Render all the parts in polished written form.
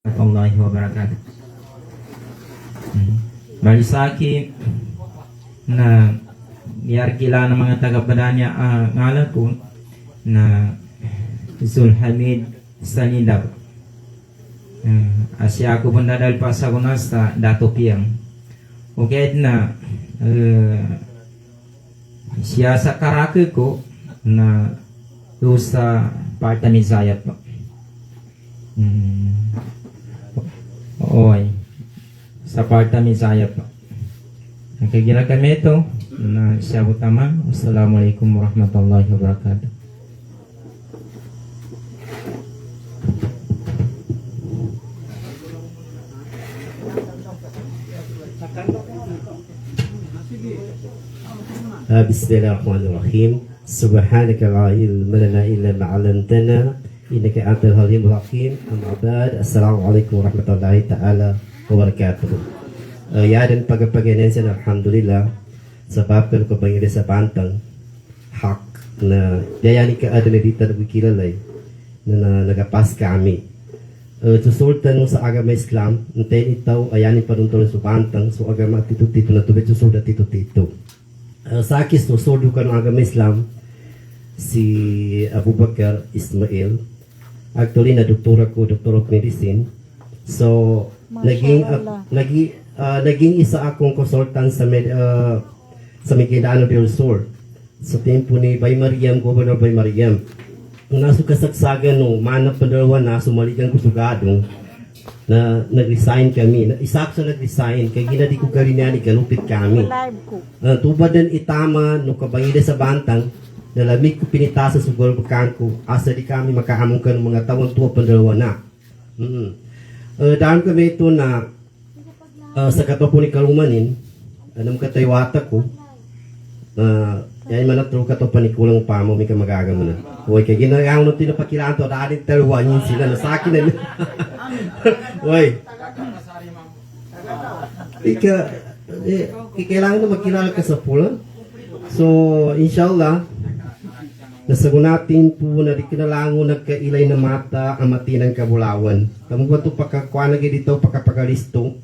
Warahmatullahi wabarakatuh. Bali sa akin na biyar kila ng mga taga-Padanya ngalan ko na Zulhamid Sanidaw. Asya ako pun dadal pa sa kunasta dato piyang. Okay na siya sa karake ko na sa partamizayat po. Oy, sa partamizayat po. Nagkagila kami ito na siya utama. Wassalamualaikum warahmatullahi wabarakatuh. Bismillahirrahmanirrahim. Subhanaka la ilma lana illa ma 'allamtana innaka antal halimul hakim. Amma ba'd. Assalamualaikum warahmatullahi taala wabarakatuh. Yadan pagpaganensan alhamdulillah sebab ko bangire sa pantang hak na dayani ka adana dito na kilalay na nagapas kami. Susultan sa agama Islam, nten itaw ayani panuntol sa pantang so agama tito-tito na tubit susulda tito-tito. Sa akin susuldo ka ng agama Islam si Abu Bakar Ismail. Actually na doktora ko, Doctor of Medicine. So naging isa akong consultant sa Maguindanao del Sur sa tempo ni Bay Mariam, Governor Bay Mariam. Naso kasagsagan nung manap pandalawa na sumaligang kusugadong na nag-resign kami. Isak sa nag-resign, kaya ginadi ko karinani, galupit kami. Tubadan itama, nung kabangida sa bantang, nalamig ko pinitasa sa gulbakan ko, asa di kami makaamong ka ng mga tawang tuwa pandalawa na. Dahil kami ito na sa katapo ni Kalumanin, anong kataywata ko, yan man natro ka to panikulang pa mo, may ka magagamo na. Uy, kaya ginagawa nung tinapakilaan to, dahil taluwa niyo sila na sa akin na. Uy, kailangan na magkilala ka sa pula. So, inshallah, nasagunatin po na di kinalango nagkailay na mata ang mati ng kabulawan. Kamu ba ito pagkakuha na dito, pagkapagalisto?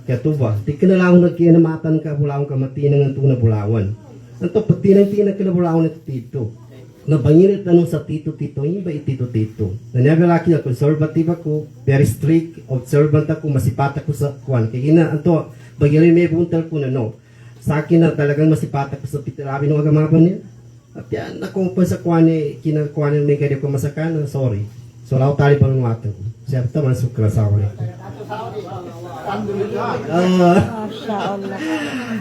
Kaya ito ba, di kinalango nagkaya na mata ng kabulawan kamati ng ito na bulawan. Anto pati ng tinang kinabulawan na tito. Nabangirit tanong sa tito-tito, hindi ba itito-tito? Nanyagalaki na conservative ako, very strict, observant ako, masipat ako sa kwan. Kaya gina, anto, bagyan may buntal ko na no. Sa akin na talagang masipat ako sa pitirabi ng agamaban niya. At yan, nakumpa sa kwan eh, kinakuan may kaya ko masakana, sorry. So, lao tali pa ng mata ko. Siya, taman sukra sa ako nito.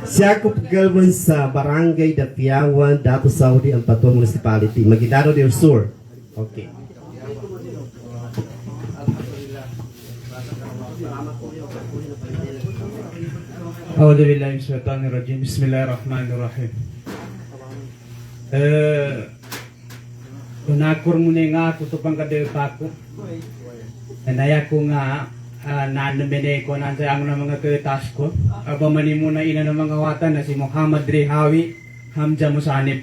Siya ko pagkalman sa Barangay Dapiawan, Dato Saudi, ang Pato Municipality, Maguindanao del Sur. Okay. A'udzubillahi minasyaitonirrajim. Bismillahirrahmanirrahim. Unakur muna nga ako ito pang kadilpa ko. Nanaya ko nga nanamene ko nansa ang mga ketas ko. Aba mani muna ina ng mga watan na si Muhammad Rehawi Hamza Musanib.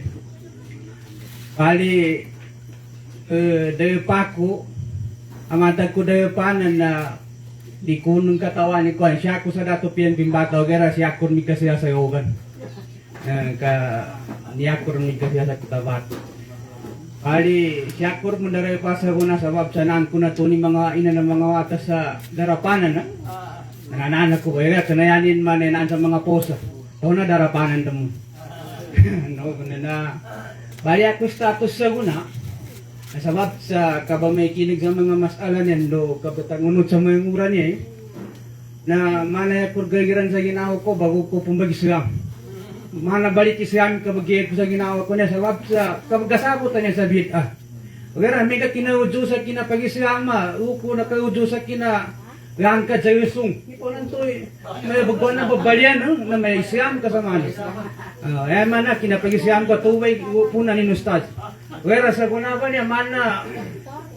Kali dilpa ko amata ko dilpa na di kunong katawan ni Kwan. Siya ko sa dato piyan pimbataw gara siya ko mi kasi sa yogan. Niya ko mi kasi sa kitabat. Kali siya ko mendaray pa sa una sabab sanaan ko na to ni mga ina ng mga watas sa darapanan na. Nanananak ko kaya kanayanin man naan sa mga posa. Ito na darapanan damo. No, na bali ako status sa una. Sabab sa kabamay kinig sa mga masala niyan do kabatangunod sa mga mura niya na manay ko gagiran sa ginawa ko bago ko pumbagislam. Mana balik isyan kabagay ko sa ginawa ko niya sabab sa kabagasagot niya sa bid'ah. Wala may ka kinaujo sa kinapagisama, uko na kaujo sa kina langkad sa yusong. Ito lang to eh. May bagwan na babalian na may isyam kasama niya. Ayan man na kinapagisyam ko tuway puna ni Ustad. Wala sa kunaban niya mana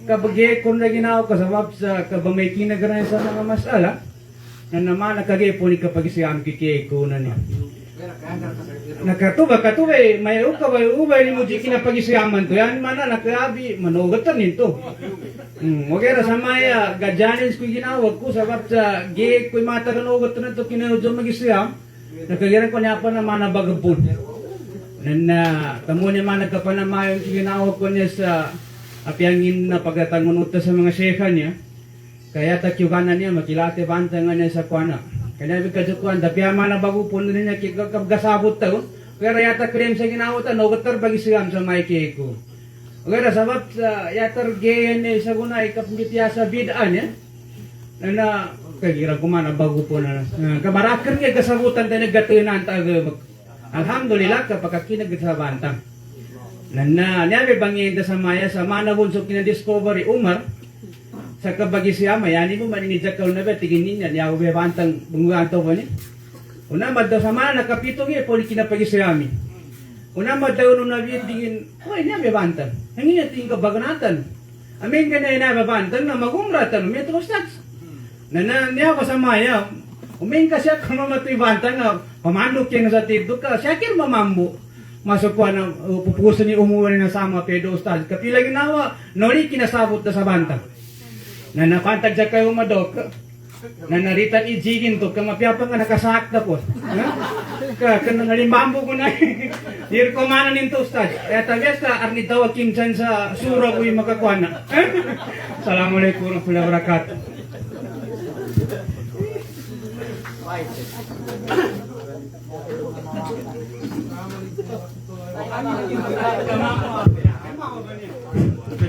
kabagay ko na ginawa ko sabab sa kabamay kinagaran sa mga masala na naman nakagay po ni kapagisyam kikay ko na niya. Nakatuba may ubay ni mo di kinapagisiyaman to yan mana nakabi manugatan nito Okay ra sa maya, gadyanin ko ginawag ko sabab sa gig ko mataranugot na to kinudyo magisiyam. Nakagiran ko niya pa na manabagapon. Na tamo niya man nagkapanamayon ginawag ko niya sa apiangin na pagkatangunot sa mga shekha niya. Kaya takyuganan niya makilate bantangan niya sa kuana. Kaya bigkajukuan dapya manabagupon niya kikagkasabot taon. Kaya yata krem sa ginawag ta nogotar bagisiyam sa may ko. Agora sabab sa yatar gayan ni sa gunay kapngitya sa bidaan ya. Na kagira ko man bago po na. Kabarakan nga kasabutan tayo nagatunan ta. Alhamdulillah kapag kinagkasabantang. Na niya bangin sa maya sa manabon so kinadiscovery Umar sa kabagisya mayani mo maninidya ka na ba tigin niya niya bantang bunganto ba ni. Una madda sa mana kapitong ya poli kinapagisyami. Una madaw nung nabitigin, hoy niya bebantang. Hangin niya tingin kabaganatan. Amin ka na inababantang na magumratan. May trustats. Na niya ko sa maya. Umin ka siya kung mamatoy bantang na pamandok yan sa tito ka. Siya kin mamambo. Masukwa na pupuso ni umuwi na sama pedo ustad. Kapila ginawa, nori kinasabot na sa bantang. Na napantag siya kayo madok. Na naritan ijigin to, kamapyapang nga nakasakta po. Kaya nalimbambo ko na. Dir ko mana ninto ustad. Kaya tabias ka, arni tawag kimsan sa sura ko yung makakwana. Assalamualaikum warahmatullahi wabarakatuh.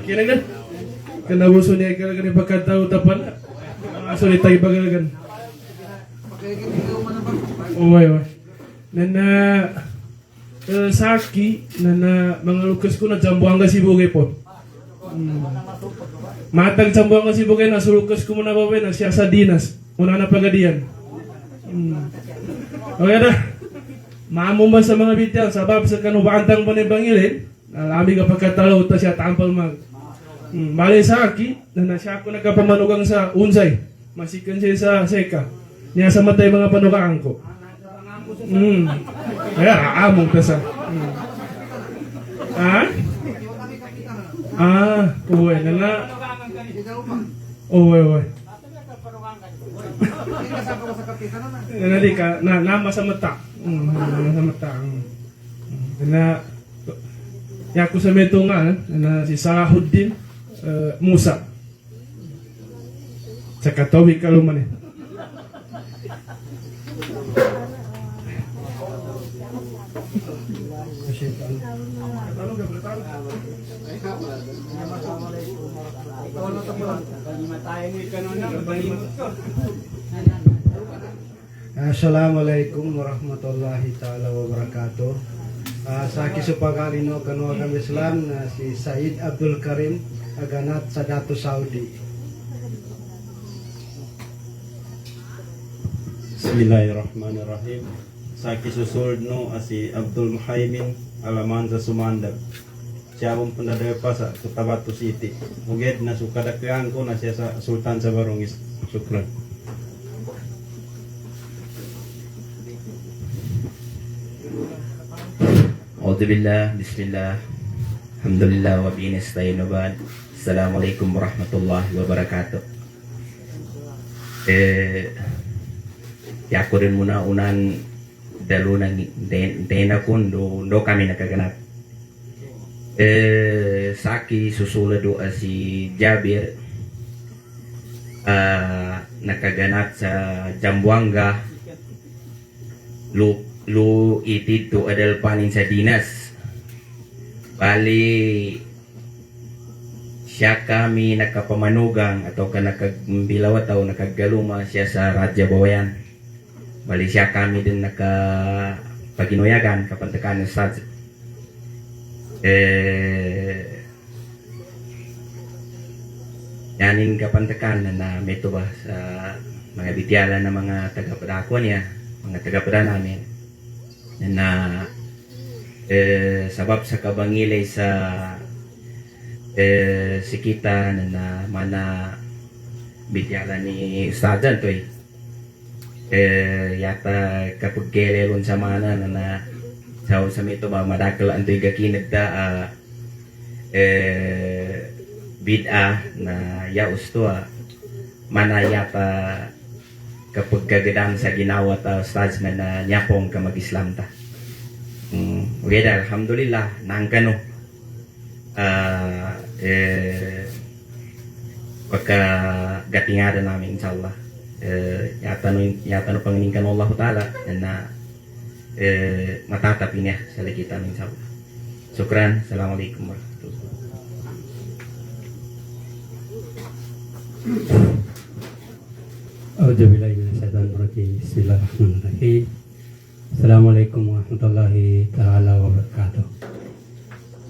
Kira kan? Kanabuso niya kaya pagkatao tapan. Sorry tayo bagalagan. Oy. Nana saki nana mga lukas ko na jambuanga sibugay po. Matag jambuanga sibugay na sulukas ko muna bawe na siya sa dinas. Una na pagadian. Okay na. Maamo man sa mga bityan sabab sa kanubantang panibangilin. Alami ka pagkatalaw ta siya tampal mag. Bali sa aki na siya ako nagkapamanugang sa unsay. Masikan siya sa seka. Niya sa matay mga panukaan ko. Kaya aamong ka sa. Uwe na. Uwe. Nadi ka na nama sa mata. Sa mata. Na ya ko sa meto nga na si Salahuddin Musa. Sa katawik kaluman eh. Assalamualaikum warahmatullahi taala wabarakatuh. Sa kisupagalino kanu agama Islam na si Said Abdul Karim aganat sa Dato Saudi. Bismillahirrahmanirrahim. Sa kisusul no si Abdul Muhaimin alaman sa Sumandag. Siya mong pandadaya pa sa Cotabato City. Muged na sukadakyan ko na siya sa Sultan sa Barongis. Syukran. Alhamdulillah, bismillah, alhamdulillah wa bihi nasta'in wa ba'd. Assalamualaikum warahmatullahi wabarakatuh. Ya ko rin muna unan dalo ng dena kun do kami nakaganap. Saki susulad do si Jabir nakaganap sa Zamboanga lu itid to adal panin sa dinas. Bali siya kami nakapamanugang atau nakagbilaw atau nakaggaluma siya sa Radya Bawayan. Bali siya kami din nakapaginoyagan kapantakan sa yanin kapantakan na meto ba sa mga bityala na mga taga-padako niya, mga taga-pada namin na sabab sa kabangilay sa sikita na mana bityala ni Ustadan to yata kapag kelelon sa mana na sa mito ba madakal antoy gakinagda bid'ah na yaus to manayata kapag kagadan sa ginawa ta ustads na nyapong ka mag-Islam ta. Okay, alhamdulillah nang kano pagka gatingada namin insyaallah yata no panginingkan Allah Ta'ala na matatapin niya sa likita namin insyaallah. Syukran. Assalamualaikum warahmatullahi wabarakatuh. A'udzubillahi minasyaitonirrajim. Bismillahirrahmanirrahim. Assalamualaikum warahmatullahi taala wabarakatuh.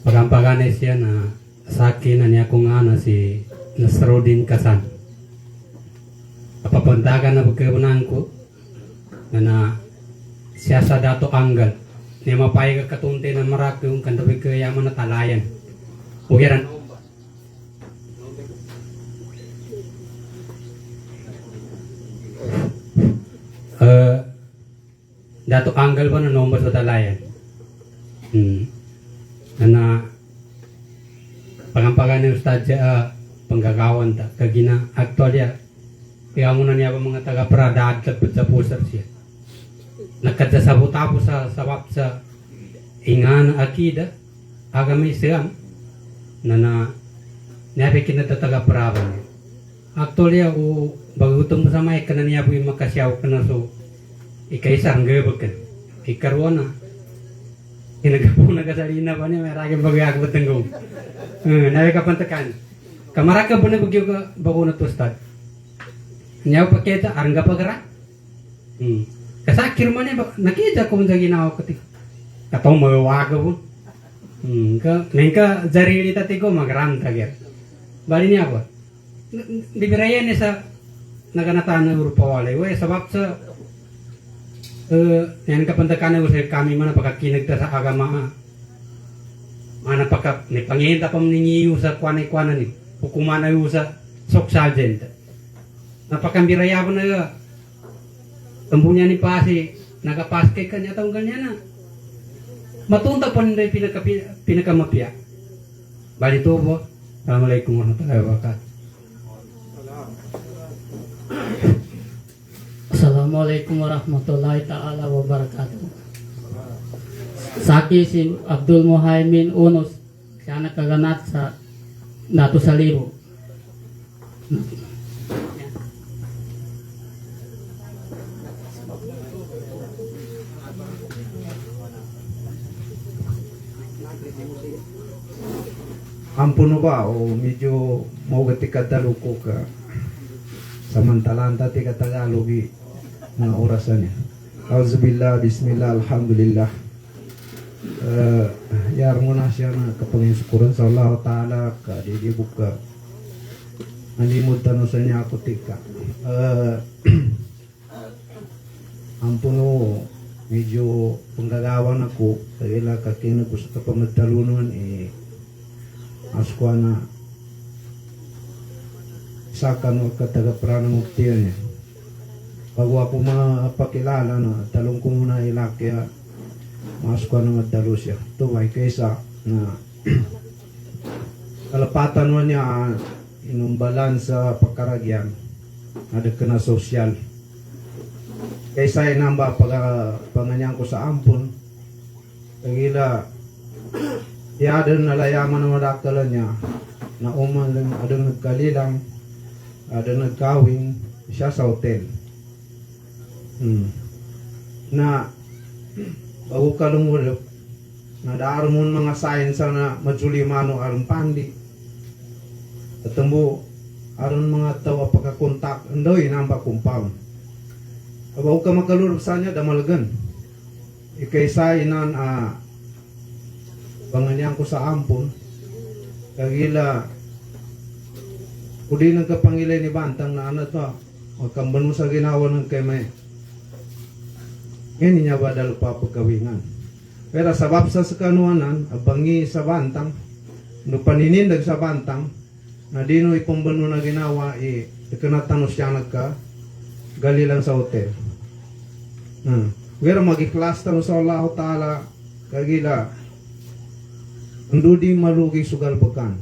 Pagampagane siya na sa akin na niya kung ana si Nasruddin Kasan. Papuntagan na pagkabunan ko na siya sa dato anggal. Niya mapay ka katunti na marak yung kantabi kayaman na talayan. Ugiran. Dato anggal ba na nomor sa talayan? Na pangampagan ng ustad siya panggagawan ta kagina aktualya kaya muna niya ba mga taga Prada at sa pusar siya nagkadasabot tapo sa sabab sa ingan akida agama Islam na nabikin na taga Prada aktualya o bagutong sa may kanan niya po yung makasyaw ka na so ikaisang gabakan ikarwa na inagapong nagasalina pa niya may raging bagay ako batanggong nabi ka pantakan kamaraka po na bagyo ka bago na tustad niya pakita arangga pagara kasakir man niya nakita ko sa ginawa ko ti katong mawaga po nengka jarili tati ko magaram tagir bali niya po bibirayan niya sa naganatan na urupawalay we sabab sa yan kapantakan na usay kami man pagkakinag ta sa agama mana pagka ni panginta pa mningiyo sa kwanay-kwanan ni hukuman na sa soksagent napakambirayaban na tambunya ni pasi nagapaskay kanya taong ganyan na matunta pa nila pinakamapya bali to po. Assalamualaikum warahmatullahi wabarakatuh. Assalamualaikum warahmatullahi ta'ala wabarakatuh. Saki si Abdul Muhaimin Unus siya nakaganat sa Dato Salibo. Ampun ba o medyo mau ketika daluko ka samantalaan tati ka Tagalogi mga orasannya. Auzubillah, bismillah, alhamdulillah. Yar muna siya na kapangin syukuran sa Allah Ta'ala ka di buka nalimod tanong sa niya ako tika ampun o medyo panggagawan ako kaya kakinag ko sa kapamagtalunan askwa na sakan o katagaprana muktiyan niya bago ako mapakilala na talong ko muna ilakya maskwa na magdalo siya tuway kaysa na kalapatan mo niya inumbalan sa pagkaragyan ada kena sosyal kaysa inamba panganyan ko sa ampun kagila ada nalayaman na madakalan niya na uman ada nagkalilang ada nagkawin siya sa hotel na bago ka lumulok na daarmon mga sayensa na majulimano aron pandi at tambo aron mga tawa pagkakontak andoy namba compound bago ka makalulog sa niya damalagan ikaysa inan panganyan ko sa ampon kagila kudi nagkapangilay ni Bantang na ano to magkamban mo sa ginawa ng kay may ngayon niya ba dalo pa pagkawingan pero sabab sa kanuanan abangi sa Bantang no paninindag sa Bantang na dino ipamban mo na ginawa ikanatanos siya nagka gali lang sa hotel pero magiklas tano sa Allah Ta'ala kagila Ando di malugi sugal bakan.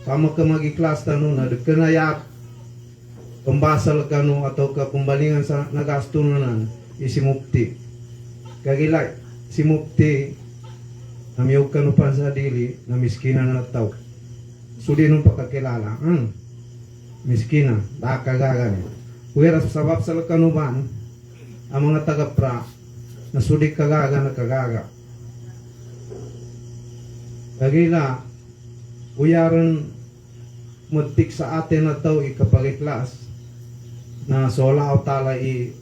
Pama ka magi-class tanong na dekenayak pembasal kanu atau ke pembalingan sa nagastunan isi mukti. Kagilay si mukti namiyaw kanu pan sa dili na miskinan na tao. Sudi nung pagkakilala. Miskina, dakagagan. Kuwera sa sabab sa kanuban ang mga taga-pra na sudi kagaga na kagaga. Kagila, uyaran mutik sa atin na tao ikapagiklas na sola o tala i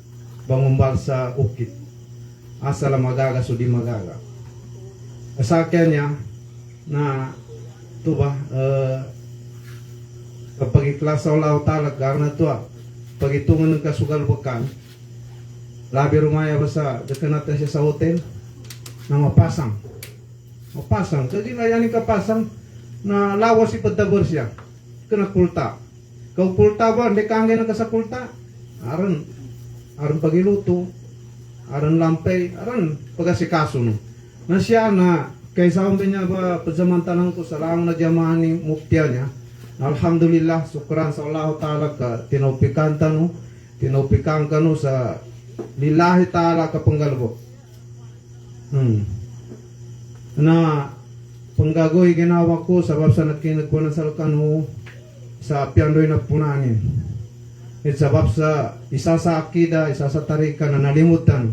bangumbal sa ukit. Asala magaga sudi magaga. Asakyan niya na ito ba kapag iklas sa olaw tala karena ito pagitungan ng kasugal bakan labi rumaya ba sa dekanatan siya sa hotel na mapasang kagila yan yung kapasang na lawas ipadabor siya kena kulta kau kulta ba hindi kangay na ka sa kulta aran pagiluto aran lampay aran pagasikaso no na siya na kaysa ang niya ba pagsamantalang ko sa lang na diyamaan ni muktiya niya alhamdulillah syukran sa Allah Ta'ala ka tinupikan ka no sa lillahi Ta'ala ka panggalbo na panggagoy ginawa ko sabab sa nakinagkunan sa kanu sa piandoy na punanin at sabab sa isa sa akida isa sa tarika na nalimutan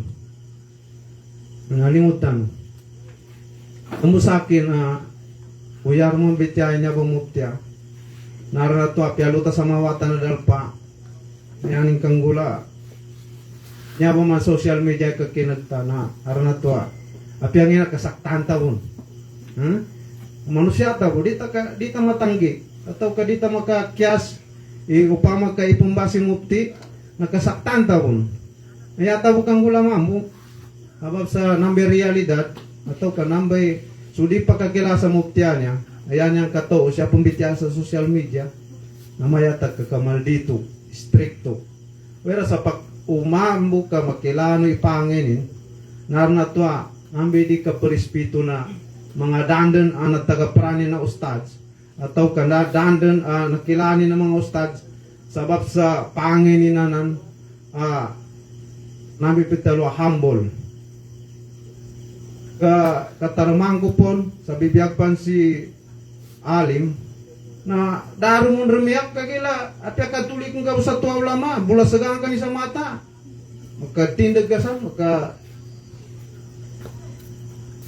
Amo sa akin na uyar mo bitya niya bumutya naranato apialuta sa mawata na dalpa yaning kanggula niya ba man social media kakinagta na naranato apiang ina kasaktahan taon manusia tabo di ta matanggi atau ka di ta makakyas upama ka ipumbasi mupti nakasaktahan taon ayata bukang gula mamu habab sa nambe realidad atau ka nambay sudi pakakila sa muptiya niya ayan yang kato siya pumbitya sa social media na mayatag kakamal dito stricto wera sa pag umambo ka makilano ipanginin narnatwa nambe di ka perispito na mga dandan na tagaprani na ustads atau ka na dandan nakilani na mga ustads sabab sa panginin nanan nambe pitalo humble katarumang ko po sa bibiyag pan si Alim na daro mo remiyak kagila at katulik kong gawin sa tuwa ulama bulas sagang ka ni sa mata magkatindag ka san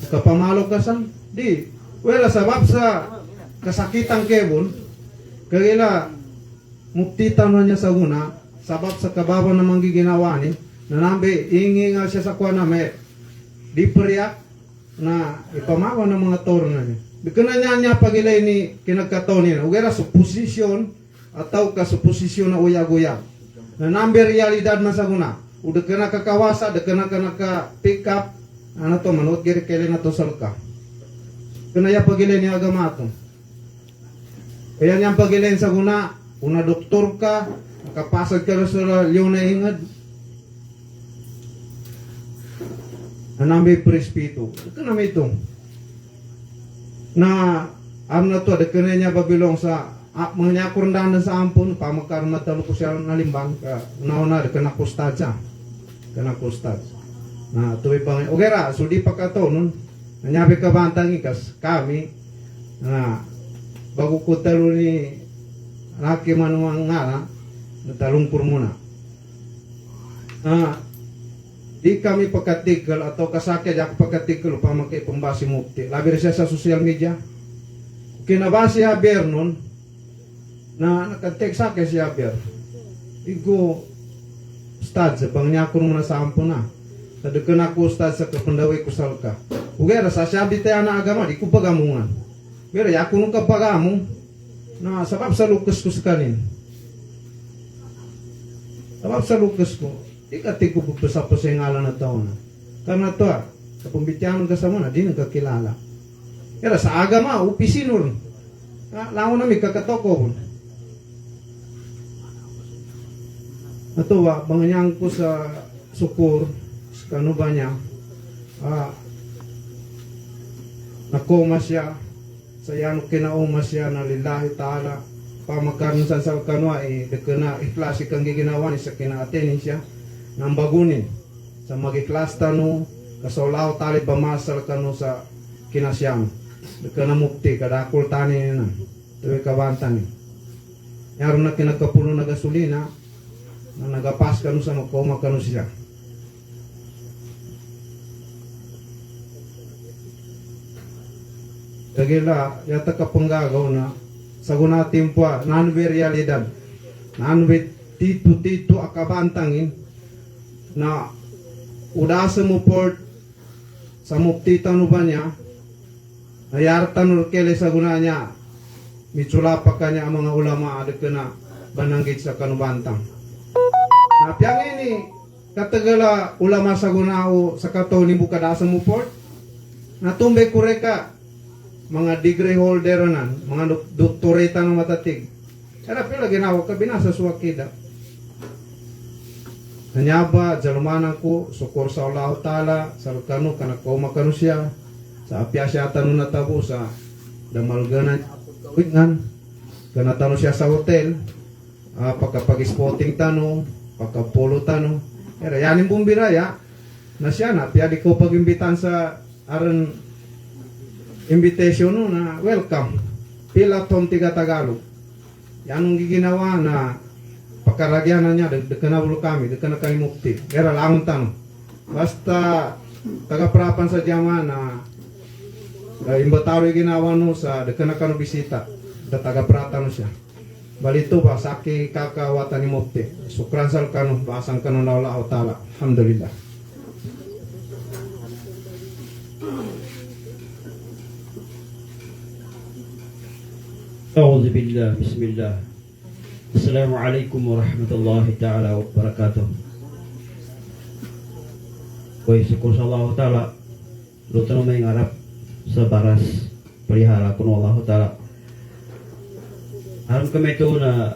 magkapamalo ka san di wala sabab sa kasakitang kebon kagila muktitan na niya sa una sabab sa kababaw na manggiginawa ni na nambe ingi nga siya sa kuwa na may di periak na ipamawa ng mga toro na niya. Bikana niya pagilay ni kinagkatoni na. Ugera suposisyon atau ka suposisyon na uyag-uyag. Na number realidad man sa guna. Uda ka na kakawasa, da ka na pick up. Ano to, manuot giri kaili na to salka. Kana niya pagilay ni agamato. Kaya niya pagilay sa guna, una doktor ka, nakapasag ka sa liyon na ingad. Anambe prespito. Ito naman ito. Na na to, dekana niya babilong sa mga niya kurundahan sa ampun, pamakaroon matalo ko siya nalimbang ka. Una-una, dekana kustad siya. Dekana kustad. Na tuwi pa ngayon. Ugera, sudi pa ka to, nun. Nanyabi ka bantang ikas, kami, na bago ko talo ni laki manuang nga, natalungkur muna. Di kami pagkatikal atau kasakit ako pagkatikal upang magkaipambasi mukti. Labi siya sa social media. Kinabasi Javier nun, na nakatek sa akin si Javier. Igo, ustad, sa pangnyakon mo na sa ampo na. Tadakan ako ustad sa kapandaway kusal ka. Ugera, sa sabi tayo na agama, di ko pagamungan. Pero ako nung kapagamong, na sabab sa lukas ko sa kanin. Sabab sa lukas ko. Ikati ko pagpasa sa ngalan na taon na. Karena to, sa pumbityanan ka sa muna, di nagkakilala. Kaya sa agama, upisinor. Lango na may kakatoko. Ito banganyang ko sa sukur, sa kano ba niya, nakoma siya, sa yano kinauma siya na lillahi ta'ala pamakaroon sa kanwa dekena ikhlasi kang giginawa ni sa kinaatenin siya nang bagunin sa magiklas tano kasolaw tali bamasal kano sa kinasyam dekena mukti kadakul tani na tuwi kawantan yaron na kinagkapuno na gasolina na nagapas kano sa magkauma kano siya. Kagila yata kapanggagaw na saguna timpo nanwe realidad nanwe tito akabantangin na udasa mo port sa mukti tanu ba niya nayartan urkele saguna niya mitsula pa kanya ang mga ulama adik na bananggit sa kanubantang na piyang ini katagala ulama saguna o sa kato ni bukadasa mo port natumbe kureka mga degree holder nan, mga doktoreta ng matatig. Era pila ginawa ka binasa suwakida. Nanyaba, jalumanan ko, sukor sa Allah Ta'ala, sa kanu, kanakauma kanu siya, sa apya siya tanong natabo sa damalganan, kuingan, kanatano siya sa hotel, pagkapag-spotting tanong, pagkapolo tanong, era yanin bumbiraya, na siya na, piya di ko pag-imbitan sa aran invitation na welcome pila tom tiga Tagalog yan ang giginawa na pakaragyanan niya dekana ulo kami dekana kami mukti era langon tanong basta taga-prapan sa jama na imbataro ginawa no sa dekana kano bisita da taga-pratan siya balito ba saki kakawatan ni mukti sukran sal kano basang kano na Allah Ta'ala alhamdulillah. أعوذ بالله بسم الله السلام عليكم ورحمة الله تعالى وبركاته. Koi syukur sa Allah Ta'ala luto na may ngarap sa baras perihara kuno Allah Ta'ala aram kami ito na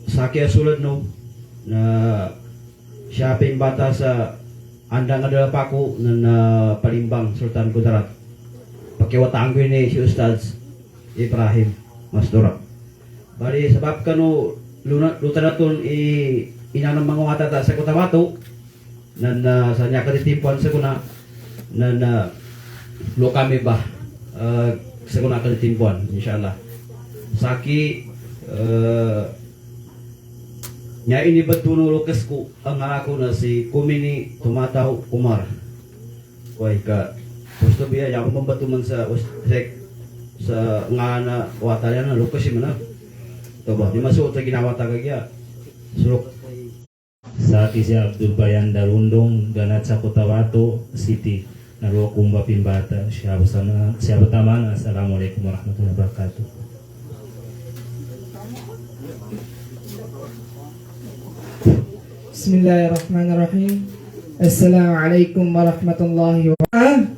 sakya sulat no na siya bata sa andang adalah paku na palimbang Sultan Kudarat pakiwataan ko ni si Ustaz Ibrahim Mas Dorak. Bali sebab kanu luta naton inanam mga watata sa Cotabato nan sa nya kaditimpuan sa kuna nan lo kami ba sa kuna kaditimpuan insyaallah. Saki nya ini betuno lokesku ang ako na si Kumini Tumataw Umar. Wai ka gusto biya yang membantu man sa ustek sa ngana watalya na lukas si mana to ba di masuk sa ginawa tagagya sulok sa si Abdul Bayan Darundong ganat sa Cotabato City naruwa kumba pimbata siya pertama assalamualaikum warahmatullahi wabarakatuh. Bismillahirrahmanirrahim. Assalamualaikum warahmatullahi wabarakatuh.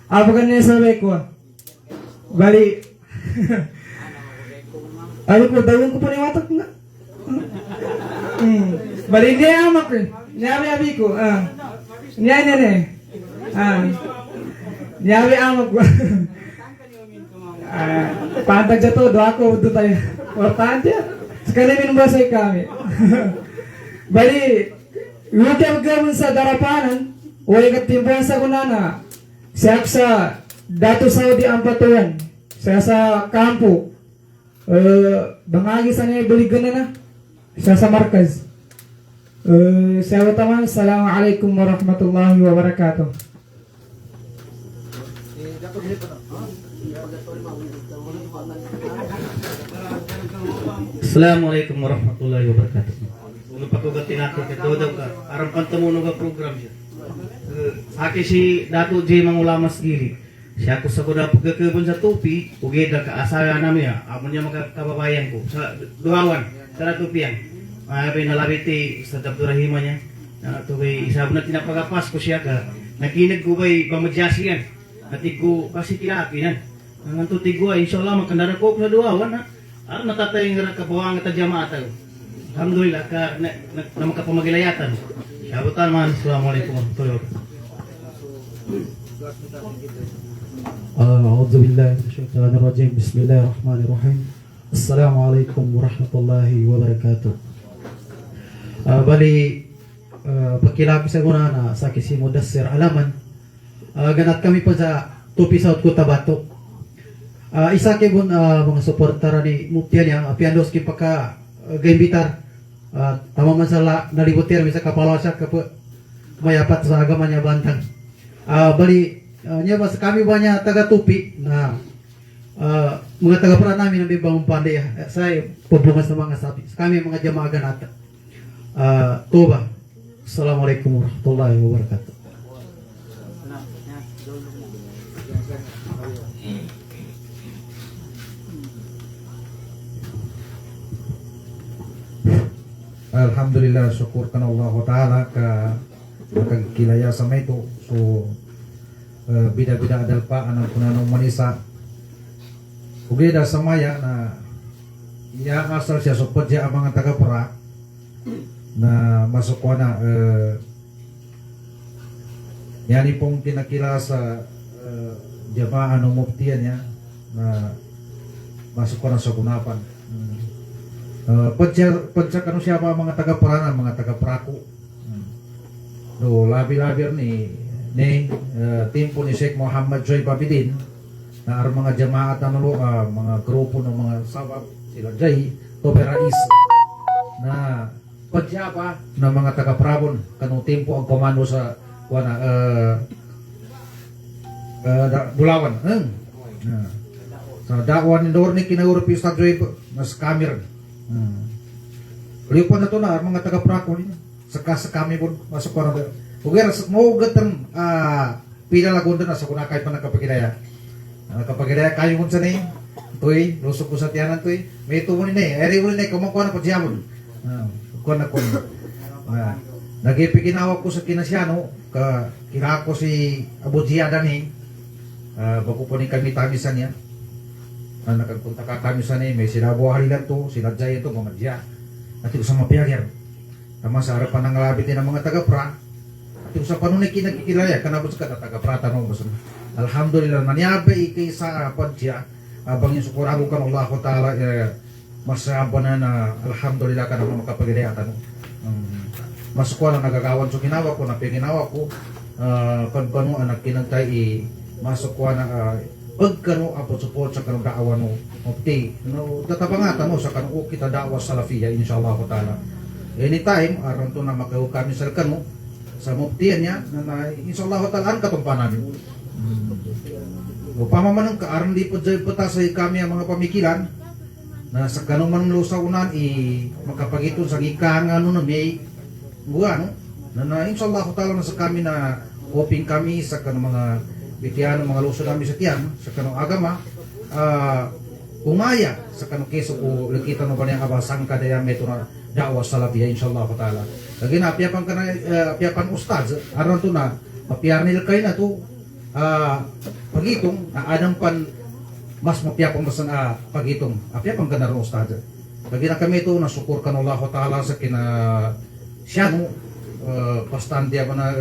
Apa kan yang sabi ko? Bali. Ano ko dawon ko pa ni watak na. Bali hindi amak ko. Niyabi ko. Niya. Niyabi amak ko. Pantag jatuh doa ko udah tayo. Importante. Sekali minum bahasa kami. Bali. Yung gawin sa darapanan. Wala katimpuan sa kunana. Siyak sa Dato Saudi Ampatuan saya sa kampo bangagi sa niya baligan na saya sa markaz saya utama assalamualaikum warahmatullahi wabarakatuh. Assalamualaikum warahmatullahi wabarakatuh. Kung pagkugatin natin katodaw ka aram pantamuno ka program siya Aki si Dato J Mangulamas Gili siya ko sa kuda pagkakabon sa tupi ugeda ka asaya namin amon niya magkababayan ko sa duawan sa tupian ay nalabiti sa Abdurrahima niya na tuwi isab na tinapagapas ko siya ka nakinig ko ba'y pamadyasiyan natig ko kasi tinakinan ang tutig ko inshallah magkandara ko sa duawan na natatay nga kabawang at jamaata alhamdulillah ka na makapamagilayatan sabutan man assalamualaikum warahmatullahi wabarakatuh. أعوذ بالله من الشيطان الرجيم بسم الله الرحمن الرحيم السلام عليكم ورحمة الله وبركاته bali pakilabi sa guna na sa kisi Mudassir Alaman ganat kami pa sa Tupi South Cotabato isa kay bun mga suportara ni Muptian yang apiandos ki paka gaimbitar tama man sa nalibutir bisa kapalasa kapa mayapat sa agama niya bantang bali nya mas kami banyak taga Tupi na mga taga para namin ang bibang pandai saya pabungas ng mga sapi kami mga jamaah ganata Toba. Assalamualaikum warahmatullahi wabarakatuh. Alhamdulillah, syukurkan Allah Ta'ala ka nakagkilaya sa may ito. So, bida-bida adal pa anang punanong manisa. Ugeda sa maya na iya asal siya supod siya ang mga taga-para na masuk ko na yani pong kinakila sa jamaah ng muftiyan niya na masuk ko na sa kunapan padya kano siya pa mga taga-para mga taga-prako do labi-labir ni timpo ni Sheikh Muhammad Joy Babidin na ar mga jamaah at mga grupo ng mga sabab sila Jay Toberais na padya pa ng mga taga-Prabon kanong tempo ang komando sa kuana Bulawan sa dakwan ni Dorni kinaurpi sa Joy mas kamer liupan na to na mga taga-Prabon sa kami pun masuk ko na ugera mo gatan pila lagon na sa kunakay pa nakapagidaya kayo kun sa ni toy lusok ko sa tiyanan toy may tumo ni eri uli ni kumakuha na padyamon kon nagipiginawa ko sa Kinasiano ka kira ko si Abu Ziyadan bago po ni kami tamisan niya nakagpunta ka tamisan may sila buhalilan to sila Jay to mamadya at ito sa mapiyagir tama sa harapan ng labitin ng mga taga-pra at ito sa panunay kinagkikilaya kanabot sa taga-pra tanong alhamdulillah nanyabe ikay sa padya abang yung sukurago kan Allah Ta'ala masaba na alhamdulillah ka naman makapagidayatan masuk ko na nagagawan so ginawa ko na pinginawa ko pagpano anak kinagtay masuk ko na pagkano apot support sa kanong daawan mo mupti no tatapangatan mo sa kanong kita daawa salafiyya insyaallah Ta'ala anytime aron to na makaw kami sa kanmo sa muptian niya na insyaallah Ta'ala ang katumpa namin pamamanang kaaron di po dyan patasay kami ang mga pamikilan na sa kanong manlo sa unan makapagiton sa gikang ano na may buwan na insyaallah Ta'ala na sa kami na hoping kami sa kanong mga bitiano mga luso namin sa tiyan sa kanong agama umaya sa kanong keso ko nakita no ba niyang abasang kadaya meto na da'wa salafiyya insyaallah Ta'ala lagi na piyapan ka na piyapan ustad aron to na mapiyar nila kayo na to pagitong adang pan mas mapiyapang mas pagitong apyapang ka na rin ustad lagi na kami ito nasukur ka ng Allah Ta'ala sa kina siya no pastandi ako na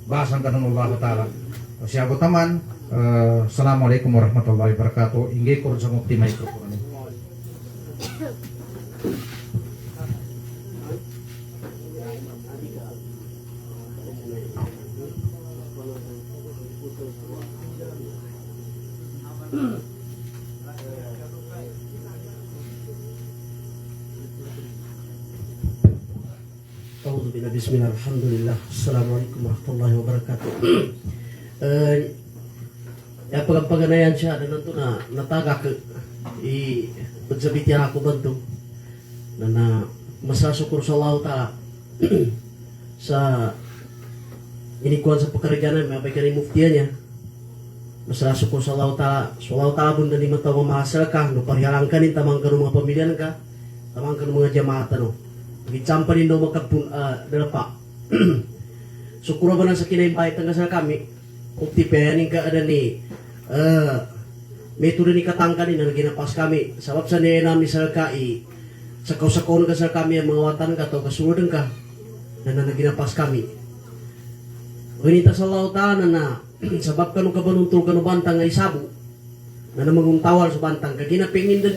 basan ka ng Allah Ta'ala siya ko taman assalamualaikum warahmatullahi wabarakatuh ingay ko sa mukti microphone Bismillah, alhamdulillah, assalamualaikum warahmatullahi wabarakatuh. Ya pagpaganayan siya na nanto na natagak pagsabiti ako banto na masasukur sa Allah Ta'ala sa inikuan sa pagkarigyanan may abay ka rin muftiya niya masasukur sa Allah Ta'ala bunda ni mataw mamahasal ka no parihalang ka nin tamang ka ng mga pamilyan ka tamang ka ng mga jamaata no gitsampa rin daw magkagpun dalapa sukuro ba na sa kinaimbahit ang kasal kami kung tipayanin ka ada ni may tuloy ni katangka ni na ginapas kami sabab sa niya namin sa kai sa kausakon ka sa kami ang mga watan ka to kasunod ka na ginapas kami Ganita sa Allah Ta'ala na sabab kanu kabanuntol kanu bantang nga isabo na namang tawal sa bantang kaginapingin din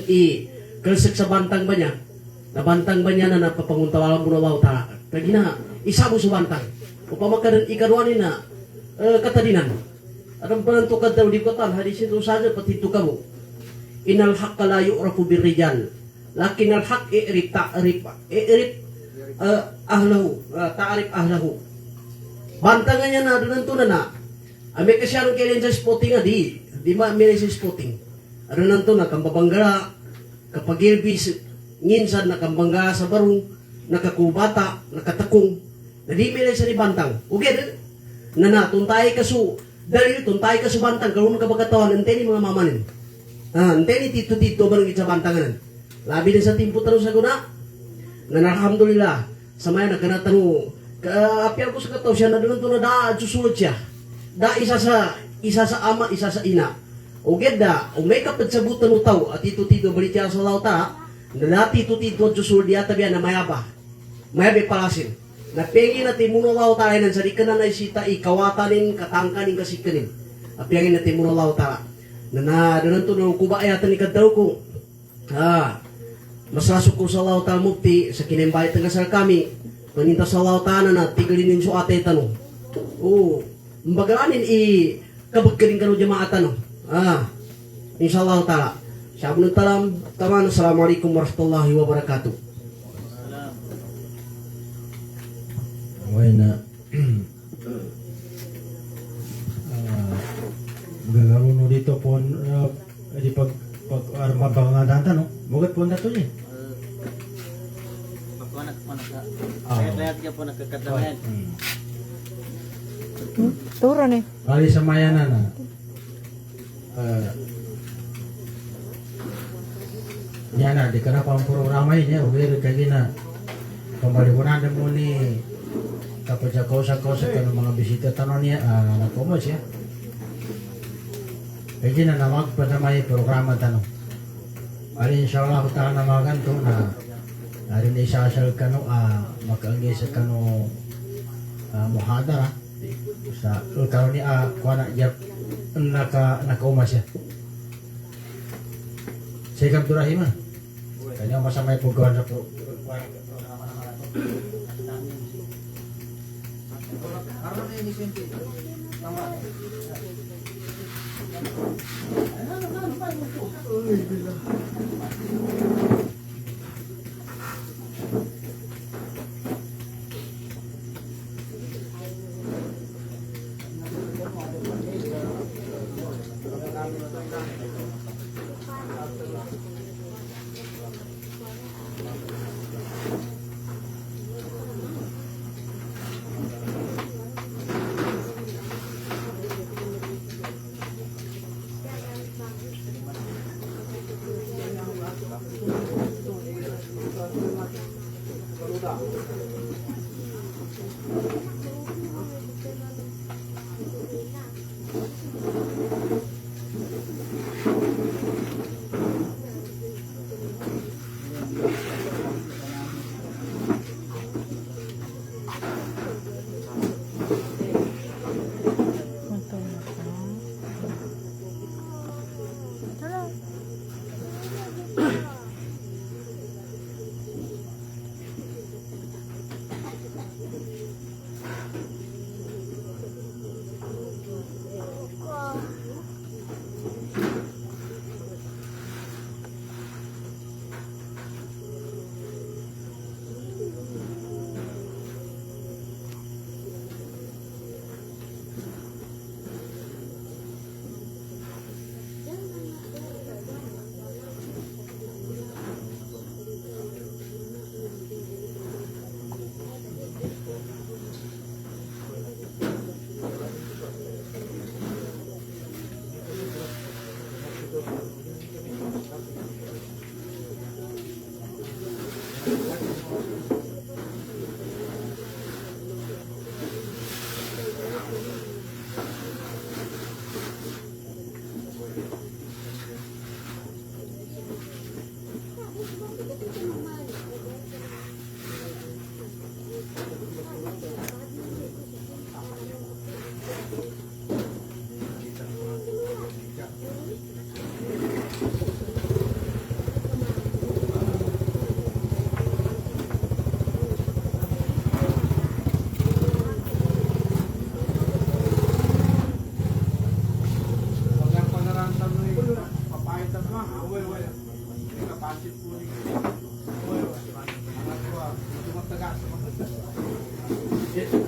kalsik sa bantang ba niya na bantang ba niya na napapanguntawalan mo na ta kagina isabo sa bantang upamakadan ikaruanin na katadinan aram panantukad daw di ko tal hadis itu saja pati itu kamu inal haq la yu'rafu birrijal lakin al haq i'rif ahlahu ta'rif ahlahu bantangannya na doon to na ame kasyang kailan sa spotting di ma may sa spotting ano nanto na kambabanggara kapag ilbis nginsan na kambangga sa barong nakakubata nakatakong na di may sa ni bantang okay na tuntay kaso dahil tuntay kaso bantang karon kabagatawan anteni mga mamanin anteni tito barang sa bantangan labi din sa timpo tanong sa guna na alhamdulillah samaya na kanatano apian ko sa kataw siya na doon to na da susulod siya da isa sa ama isa sa ina o da may kapag sabutan mo tao at tito balik siya sa lauta na tito at susulod diya tabi na mayaba palasin na pengi natin muna lauta ay nan sarika na naisita ikawatanin katangkanin kasikanin apiangin natin muna lauta na doon to na kuba ayatan ni kadaw ko masasok ko sa lauta mukti sa kinembay tagasal kami paninta sa lauta na tigalinin so ate tanong mbagalanin kabagkarin ka no jamaat insyaallah ta'ala syabun talam taman assalamualaikum warahmatullahi wabarakatuh na gagaruno dito po di pag armabangandanta no mugat po na to niya Kaya po nagkakatawayan. Turo ni. Bali sa mayanan na yan na, di ka na pang programa yun yan. Uwiri ka na pambalikunan mo ni kapag sa kausa-kausa ka ng mga bisita tanong niya nagkumos siya. Kaya na magpadamay programa tanong. Bali inshallah tahan na mga ganito na narin isasal ka no makaangis ka no muhadara sa karon ni kuha na jab nakauma siya Sheikh Abdul Rahim kanya masamay pugawan sa programa naman ito karon ni Vicente tama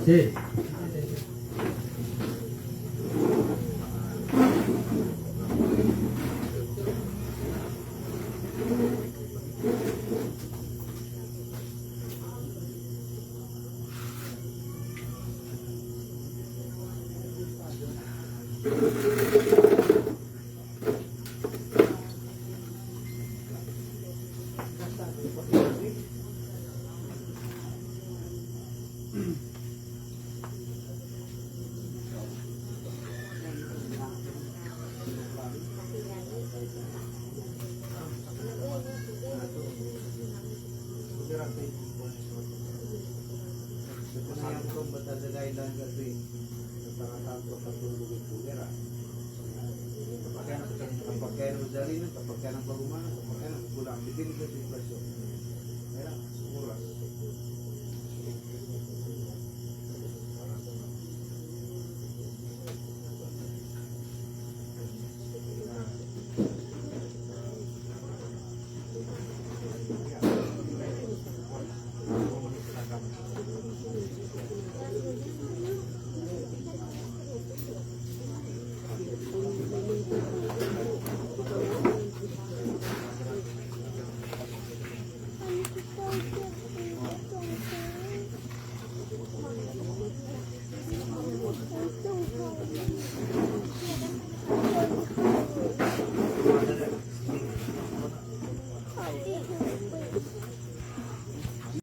Si. Kapagka ng pagumana, kapagka ng kulang, bigyan ko sa inflasyon. Kaya, sumuras.